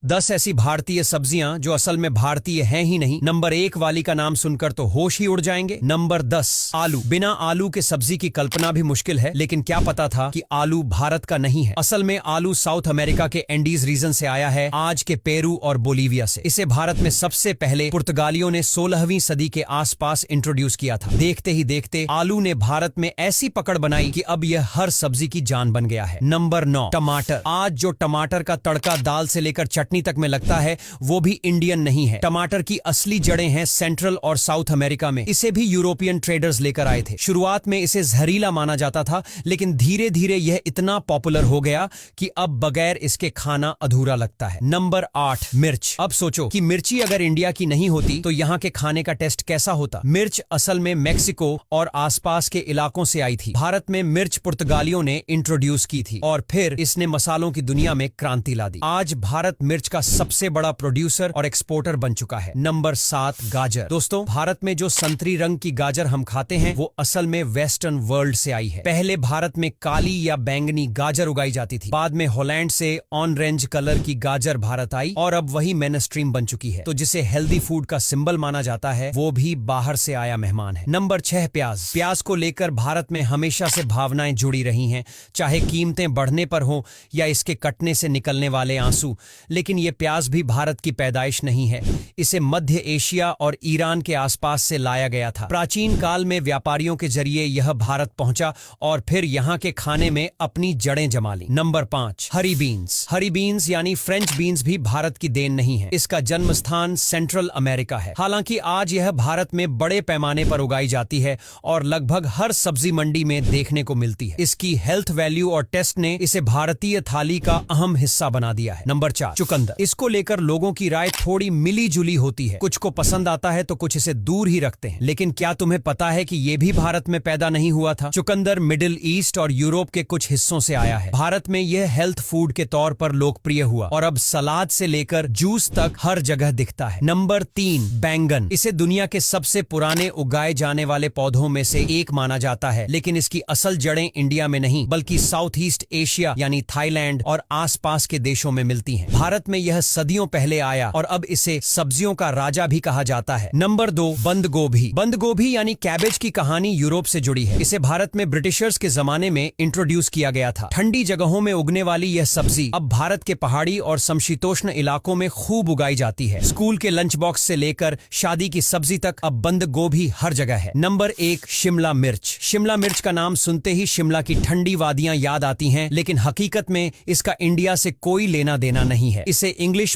10 ऐसी भारतीय सब्जियां जो असल में भारतीय हैं ही नहीं। नंबर 1 वाली का नाम सुनकर तो होश ही उड़ जाएंगे। नंबर 10, आलू। बिना आलू के सब्जी की कल्पना भी मुश्किल है, लेकिन क्या पता था कि आलू भारत का नहीं है। असल में आलू साउथ अमेरिका के एंडीज रीजन से आया है, आज के पेरू और बोलीविया से। इसे भारत में सबसे पहले पुर्तगालियों ने 16वीं सदी के आसपास इंट्रोड्यूस किया था। देखते ही देखते आलू ने भारत में ऐसी पकड़ बनाई कि अब यह हर सब्जी की जान बन गया है। नंबर 9, टमाटर। आज जो टमाटर का तड़का दाल से लेकर चटनी तक में लगता है, वो भी इंडियन नहीं है। टमाटर की असली जड़ें हैं सेंट्रल और साउथ अमेरिका में। इसे भी यूरोपियन ट्रेडर्स लेकर आए थे। शुरुआत में इसे जहरीला माना जाता था, लेकिन धीरे धीरे यह इतना पॉपुलर हो गया कि अब बगैर इसके खाना अधूरा लगता है। नंबर 8, मिर्च। अब सोचो कि मिर्ची अगर इंडिया की नहीं होती तो यहाँ के खाने का टेस्ट कैसा होता। मिर्च असल में मेक्सिको और आसपास के इलाकों से आई थी। भारत में मिर्च पुर्तगालियों ने इंट्रोड्यूस की थी और फिर इसने मसालों की दुनिया में क्रांति ला दी। आज भारत मिर्च का सबसे बड़ा प्रोड्यूसर और एक्सपोर्टर बन चुका है। नंबर 7, गाजर। दोस्तों, भारत में जो संतरी रंग की गाजर हम खाते हैं वो असल में वेस्टर्न वर्ल्ड से आई है। पहले भारत में काली या बैंगनी गाजर उगाई जाती थी। बाद में हॉलैंड से ऑरेंज कलर की गाजर भारत आई और अब वही मेन स्ट्रीम बन चुकी है। तो जिसे हेल्दी फूड का सिंबल माना जाता है, वो भी बाहर से आया मेहमान है। नंबर 6, प्याज। प्याज को लेकर भारत में हमेशा से भावनाएं जुड़ी रही हैं, चाहे कीमतें बढ़ने पर हो या इसके कटने से निकलने वाले आंसू। लेकिन ये प्याज भी भारत की पैदाइश नहीं है। इसे मध्य एशिया और ईरान के आसपास से लाया गया था। प्राचीन काल में व्यापारियों के जरिए यह भारत पहुंचा और फिर यहाँ के खाने में अपनी जड़ें जमा ली। नंबर 5, हरी बीन्स। हरी बीन्स यानी फ्रेंच बीन्स भी भारत की देन नहीं है। इसका जन्म स्थान सेंट्रल अमेरिका है। हालांकि आज यह भारत में बड़े पैमाने पर उगाई जाती है और लगभग हर सब्जी मंडी में देखने को मिलती है। इसकी हेल्थ वैल्यू और टेस्ट ने इसे भारतीय थाली का अहम हिस्सा बना दिया है। नंबर 4, चुकंदर। इसको लेकर लोगों की राय थोड़ी मिली जुली होती है। कुछ को पसंद आता है तो कुछ इसे दूर ही रखते हैं। लेकिन क्या तुम्हें पता है कि ये भी भारत में पैदा नहीं हुआ था? चुकंदर मिडिल ईस्ट और यूरोप के कुछ हिस्सों से आया है। भारत में यह हेल्थ फूड के तौर पर लोकप्रिय हुआ और अब सलाद से लेकर जूस तक हर जगह दिखता है। नंबर 3, बैंगन। इसे दुनिया के सबसे पुराने उगाए जाने वाले पौधों में से एक माना जाता है, लेकिन इसकी असल जड़ें इंडिया में नहीं बल्कि साउथ ईस्ट एशिया यानी थाईलैंड और आसपास के देशों में मिलती हैं। भारत में यह सदियों पहले आया और अब इसे सब्जियों का राजा भी कहा जाता है। नंबर 2, बंद गोभी। बंद गोभी यानी कैबेज की कहानी यूरोप से जुड़ी है। इसे भारत में ब्रिटिशर्स के जमाने में इंट्रोड्यूस किया गया था। ठंडी जगहों में उगने वाली यह सब्जी अब भारत के पहाड़ी और समशीतोष्ण इलाकों में खूब उगाई जाती है। स्कूल के लंच बॉक्स से लेकर शादी की सब्जी तक अब बंद गोभी हर जगह है। नंबर 1, शिमला मिर्च। शिमला मिर्च का नाम सुनते ही शिमला की ठंडी वादियां याद आती हैं, लेकिन हकीकत में इसका इंडिया से कोई लेना देना नहीं है। इसे इंग्लिश